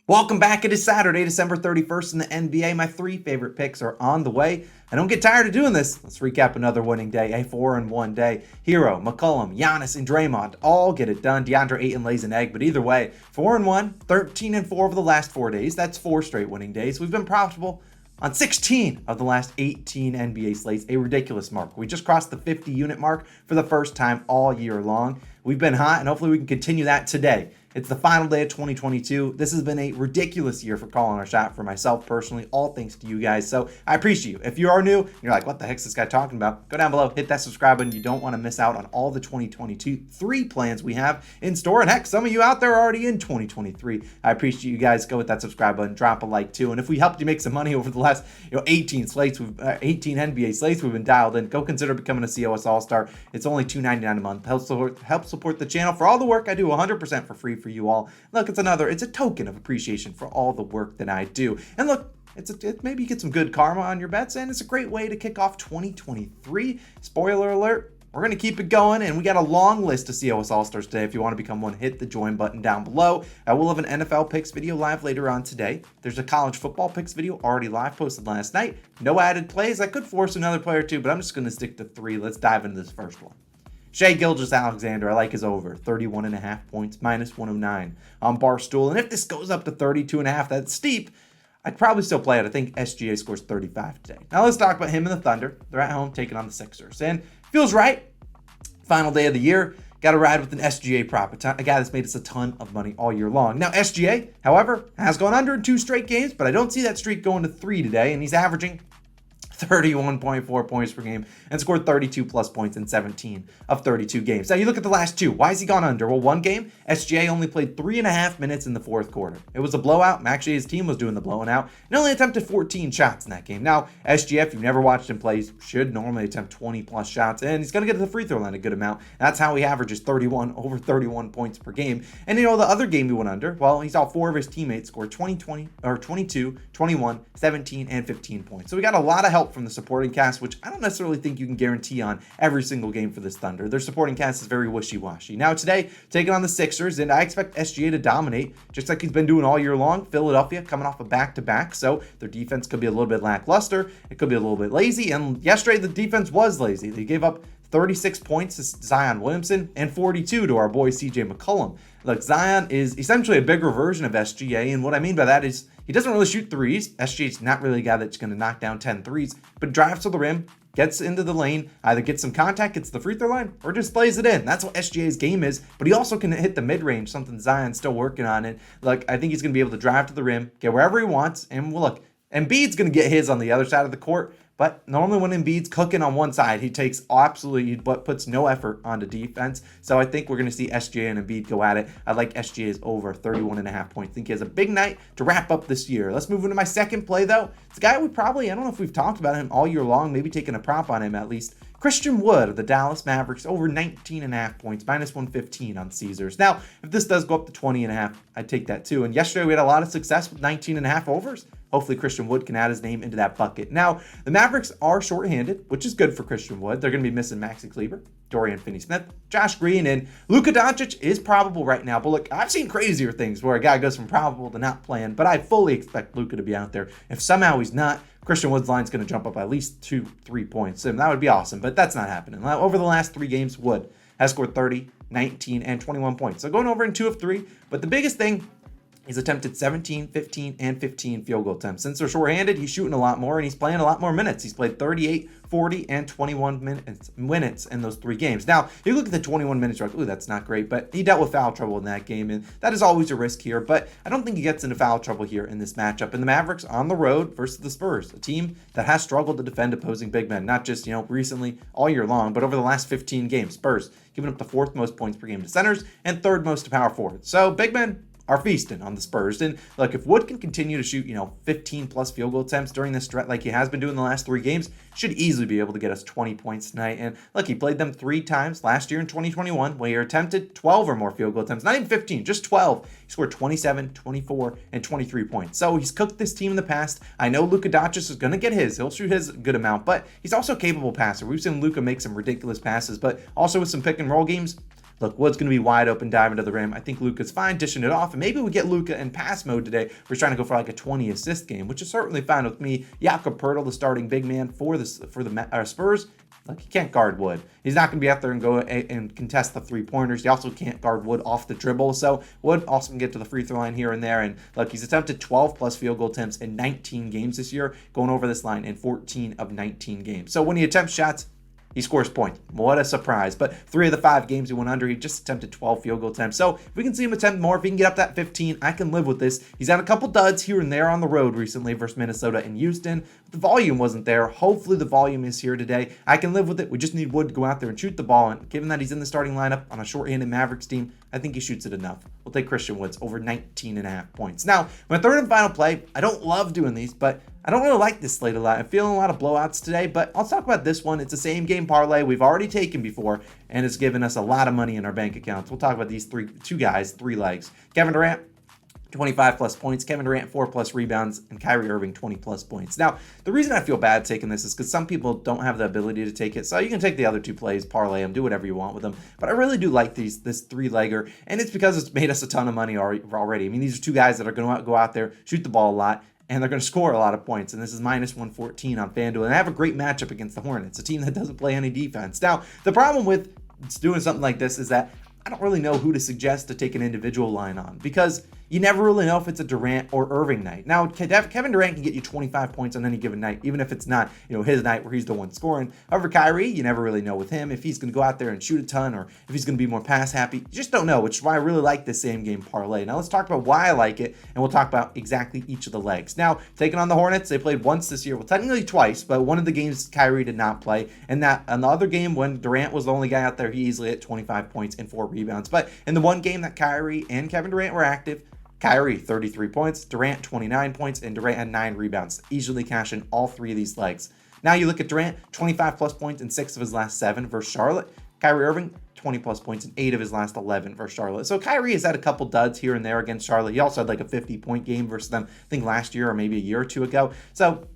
Welcome back. It is Saturday, December 31st in the NBA. My three favorite picks are on the way. I don't get tired of doing this. Let's recap another winning day, a 4-1 day. Hero, McCollum, Giannis, and Draymond all get it done. DeAndre Ayton lays an egg, but either way, 4-1, 13-4 over the last 4 days. That's 4 straight winning days. We've been profitable on 16 of the last 18 NBA slates, a ridiculous mark. We just crossed the 50-unit mark for the first time all year long. We've been hot, and hopefully we can continue that today. It's the final day of 2022. This has been a ridiculous year for calling our shot for myself personally, all thanks to you guys. So I appreciate you. If you are new, you're like, what the heck's this guy talking about? Go down below, hit that subscribe button. You don't want to miss out on all the 2023 plans we have in store. And heck, some of you out there are already in 2023. I appreciate you guys. Go with that subscribe button, drop a like too. And if we helped you make some money over the last 18 NBA slates we've been dialed in, go consider becoming a COS All-Star. It's only $2.99 a month. Help support the channel for all the work I do 100% for free for you all. Look, it's a token of appreciation for all the work that I do. And look, maybe you get some good karma on your bets, and it's a great way to kick off 2023. Spoiler alert, we're going to keep it going, and we got a long list of COS All-Stars today. If you want to become one, hit the join button down below. I will have an NFL picks video live later on today. There's a college football picks video already live posted last night. No added plays. I could force another player too, but I'm just going to stick to 3. Let's dive into this first one. Shai Gilgeous-Alexander, I like his over, 31.5 points, minus 109 on Barstool. And if this goes up to 32.5, that's steep. I'd probably still play it. I think SGA scores 35 today. Now let's talk about him and the Thunder. They're at home taking on the Sixers. And feels right. Final day of the year. Got to ride with an SGA prop, a guy that's made us a ton of money all year long. Now, SGA, however, has gone under in 2 straight games, but I don't see that streak going to 3 today, and he's averaging 31.4 points per game and scored 32 plus points in 17 of 32 games. Now you look at the last 2. Why has he gone under? Well, one game, SGA only played 3.5 minutes in the fourth quarter. It was a blowout. Actually, his team was doing the blowing out and only attempted 14 shots in that game. Now, SGA, if you've never watched him play, should normally attempt 20 plus shots, and he's going to get to the free throw line a good amount. That's how he averages over 31 points per game. And the other game he went under, well, he saw 4 of his teammates score 22, 21, 17, and 15 points. So we got a lot of help from the supporting cast, which I don't necessarily think you can guarantee on every single game for this Thunder. Their supporting cast is very wishy-washy. Now today, taking on the Sixers, and I expect SGA to dominate, just like he's been doing all year long. Philadelphia coming off a back-to-back, so their defense could be a little bit lackluster. It could be a little bit lazy, and yesterday the defense was lazy. They gave up 36 points to Zion Williamson and 42 to our boy CJ McCollum. Look, Zion is essentially a bigger version of SGA, and what I mean by that is he doesn't really shoot threes. SGA's not really a guy that's going to knock down 10 threes, but drives to the rim, gets into the lane, either gets some contact, gets the free throw line, or just plays it in. That's what SGA's game is, but he also can hit the mid-range, something Zion's still working on. And look, I think he's going to be able to drive to the rim, get wherever he wants, and look, Embiid's going to get his on the other side of the court. But normally when Embiid's cooking on one side, he takes but puts no effort onto defense. So I think we're going to see SGA and Embiid go at it. I like SGA's over 31.5 points. I think he has a big night to wrap up this year. Let's move into my second play, though. It's a guy I don't know if we've talked about him all year long, maybe taking a prop on him at least. Christian Wood of the Dallas Mavericks, over 19.5 points, minus 115 on Caesars. Now, if this does go up to 20.5, I'd take that too. And yesterday we had a lot of success with 19.5 overs. Hopefully Christian Wood can add his name into that bucket. Now, the Mavericks are shorthanded, which is good for Christian Wood. They're going to be missing Maxi Kleber, Dorian Finney-Smith, Josh Green, and Luka Doncic is probable right now. But look, I've seen crazier things where a guy goes from probable to not playing, but I fully expect Luka to be out there. If somehow he's not, Christian Wood's line's going to jump up at least 2-3 points, and that would be awesome, but that's not happening. Over the last 3 games, Wood has scored 30, 19, and 21 points. So going over in 2 of 3, but the biggest thing, he's attempted 17, 15, and 15 field goal attempts. Since they're shorthanded, he's shooting a lot more, and he's playing a lot more minutes. He's played 38, 40, and 21 minutes in those 3 games. Now, you look at the 21 minutes, you're like, ooh, that's not great, but he dealt with foul trouble in that game, and that is always a risk here, but I don't think he gets into foul trouble here in this matchup. And the Mavericks on the road versus the Spurs, a team that has struggled to defend opposing big men, not just, recently, all year long, but over the last 15 games. Spurs giving up the 4th most points per game to centers and 3rd most to power forwards. So, big men are feasting on the Spurs. And look, if Wood can continue to shoot, 15 plus field goal attempts during this stretch like he has been doing the last 3 games, should easily be able to get us 20 points tonight. And look, he played them 3 times last year in 2021, where he attempted 12 or more field goal attempts, not even 15, just 12. He scored 27, 24, and 23 points. So he's cooked this team in the past. I know Luka Doncic is going to get his. He'll shoot his good amount, but he's also a capable passer. We've seen Luka make some ridiculous passes, but also with some pick and roll games, Look, Wood's going to be wide open, diving to the rim. I think Luka's fine, dishing it off, and maybe we get Luka in pass mode today. We're trying to go for like a 20 assist game, which is certainly fine with me. Jakob Poeltl, the starting big man for the Spurs. Like, he can't guard Wood. He's not going to be out there and go and contest the three-pointers. He also can't guard Wood off the dribble. So Wood also can get to the free throw line here and there. And look, he's attempted 12-plus field goal attempts in 19 games this year, going over this line in 14 of 19 games. So when he attempts shots, he scores points. What a surprise. But 3 of the 5 games he went under, he just attempted 12 field goal attempts. So if we can see him attempt more, if he can get up that 15, I can live with this. He's had a couple duds here and there on the road recently versus Minnesota and Houston. But the volume wasn't there. Hopefully the volume is here today. I can live with it. We just need Wood to go out there and shoot the ball. And given that he's in the starting lineup on a short-handed Mavericks team, I think he shoots it enough. We'll take Christian Woods over 19.5 points. Now, my third and final play, I don't love doing these, but I don't really like this slate a lot. I'm feeling a lot of blowouts today, but I'll talk about this one. It's a same game parlay we've already taken before, and it's given us a lot of money in our bank accounts. We'll talk about these two guys, 3 legs. Kevin Durant, 25-plus points. Kevin Durant, 4-plus rebounds. And Kyrie Irving, 20-plus points. Now, the reason I feel bad taking this is because some people don't have the ability to take it. So you can take the other 2 plays, parlay them, do whatever you want with them. But I really do like this 3-legger. And it's because it's made us a ton of money already. I mean, these are 2 guys that are going to go out there, shoot the ball a lot, and they're going to score a lot of points. And this is minus 114 on FanDuel. And I have a great matchup against the Hornets, a team that doesn't play any defense. Now, the problem with doing something like this is that I don't really know who to suggest to take an individual line on, because you never really know if it's a Durant or Irving night. Now, Kevin Durant can get you 25 points on any given night, even if it's not, his night where he's the one scoring. However, Kyrie, you never really know with him if he's going to go out there and shoot a ton or if he's going to be more pass happy. You just don't know, which is why I really like this same game parlay. Now, let's talk about why I like it, and we'll talk about exactly each of the legs. Now, taking on the Hornets, they played once this year. Well, technically twice, but one of the games Kyrie did not play. And that on the other game, when Durant was the only guy out there, he easily hit 25 points and 4 rebounds. But in the one game that Kyrie and Kevin Durant were active, Kyrie, 33 points, Durant, 29 points, and Durant had 9 rebounds, easily cashing all 3 of these legs. Now you look at Durant, 25-plus points in 6 of his last 7 versus Charlotte. Kyrie Irving, 20-plus points in 8 of his last 11 versus Charlotte. So Kyrie has had a couple duds here and there against Charlotte. He also had like a 50-point game versus them, I think last year or maybe a year or 2 ago. So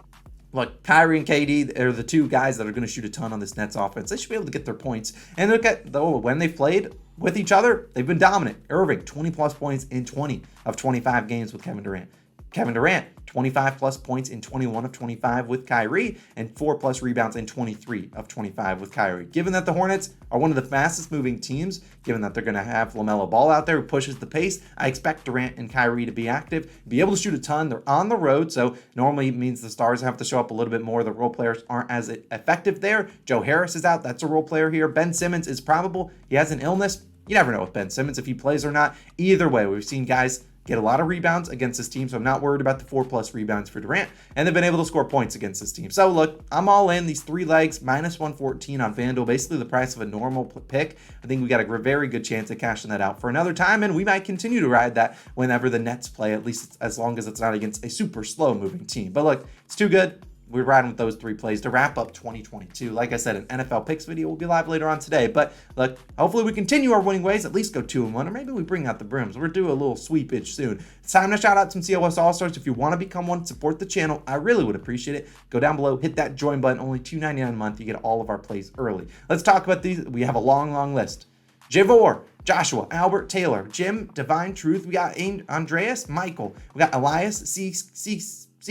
look, Kyrie and KD are the 2 guys that are going to shoot a ton on this Nets offense. They should be able to get their points. And look at, when they've played with each other, they've been dominant. Irving, 20-plus points in 20 of 25 games with Kevin Durant. Kevin Durant, 25-plus points in 21 of 25 with Kyrie, and 4-plus rebounds in 23 of 25 with Kyrie. Given that the Hornets are one of the fastest-moving teams, given that they're going to have LaMelo Ball out there who pushes the pace, I expect Durant and Kyrie to be active, be able to shoot a ton. They're on the road, so normally it means the stars have to show up a little bit more. The role players aren't as effective there. Joe Harris is out. That's a role player here. Ben Simmons is probable. He has an illness. You never know with Ben Simmons if he plays or not. Either way, we've seen guys get a lot of rebounds against this team, so I'm not worried about the 4-plus rebounds for Durant, and they've been able to score points against this team. So look, I'm all in. These 3 legs, minus 114 on FanDuel, basically the price of a normal pick. I think we got a very good chance of cashing that out for another time, and we might continue to ride that whenever the Nets play, at least as long as it's not against a super slow-moving team. But look, it's too good. We're riding with those 3 plays to wrap up 2022. Like I said, an NFL picks video will be live later on today. But look, hopefully we continue our winning ways, at least go 2-1, or maybe we bring out the brims. We're due a little sweepage soon. It's time to shout out some COS All-Stars. If you want to become one, support the channel, I really would appreciate it. Go down below, hit that join button, only $2.99 a month. You get all of our plays early. Let's talk about these. We have a long list. Javor, Joshua, Albert, Taylor, Jim, Divine Truth. We got Andreas, Michael. We got Elias,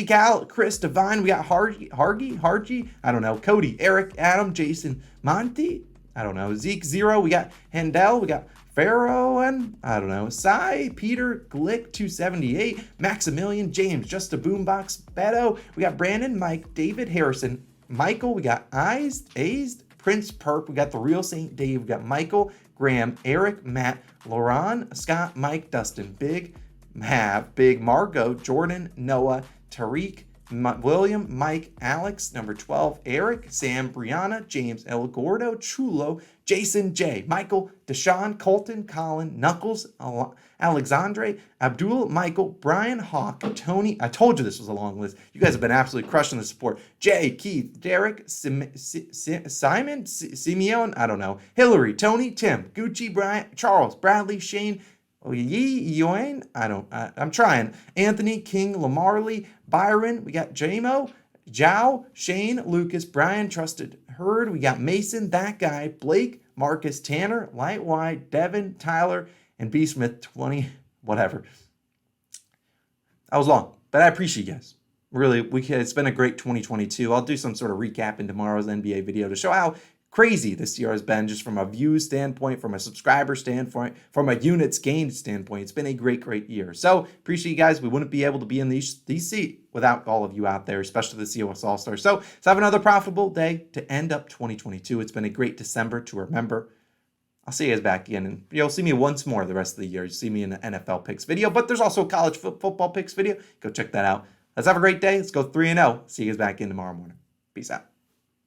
Cal, Chris, Divine. We got Hargy, I don't know, Cody, Eric, Adam, Jason, Monty, I don't know, Zeke, Zero. We got Handel. We got Pharaoh, and I don't know, Cy, Peter, Glick, 278, Maximilian, James, Just a Boombox, Beto. We got Brandon, Mike, David, Harrison, Michael. We got Azed, Prince, Perp. We got the Real Saint Dave. We got Michael, Graham, Eric, Matt, Lauren, Scott, Mike, Dustin, Big, Mav, Big, Margot, Jordan, Noah, Tariq, William, Mike, Alex, number 12, Eric, Sam, Brianna, James, El Gordo, Chulo, Jason, J, Michael, Deshaun, Colton, Colin, Knuckles, Alexandre, Abdul, Michael, Brian, Hawk, Tony. I told you this was a long list. You guys have been absolutely crushing the support. Jay, Keith, Derek, Simon, Simeon, I don't know, Hillary, Tony, Tim, Gucci, Brian, Charles, Bradley, Shane, Yoan, I'm trying. Anthony, King, Lamarley, Byron, we got Jamo, Zhao, Shane, Lucas, Brian, Trusted Herd, we got Mason, that guy, Blake, Marcus, Tanner, Light Wide, Devin, Tyler, and B Smith 20, whatever. I was long, but I appreciate you guys. Really, it's been a great 2022. I'll do some sort of recap in tomorrow's NBA video to show how crazy this year has been, just from a view standpoint, from a subscriber standpoint, from a units gained standpoint. It's been a great, great year. So appreciate you guys. We wouldn't be able to be in these seats without all of you out there, especially the COS All-Stars. So let's have another profitable day to end up 2022. It's been a great December to remember. I'll see you guys back again, and you'll see me once more the rest of the year. You'll see me in the NFL picks video, but there's also a college football picks video. Go check that out. Let's have a great day. Let's go 3-0. See you guys back in tomorrow morning. Peace out.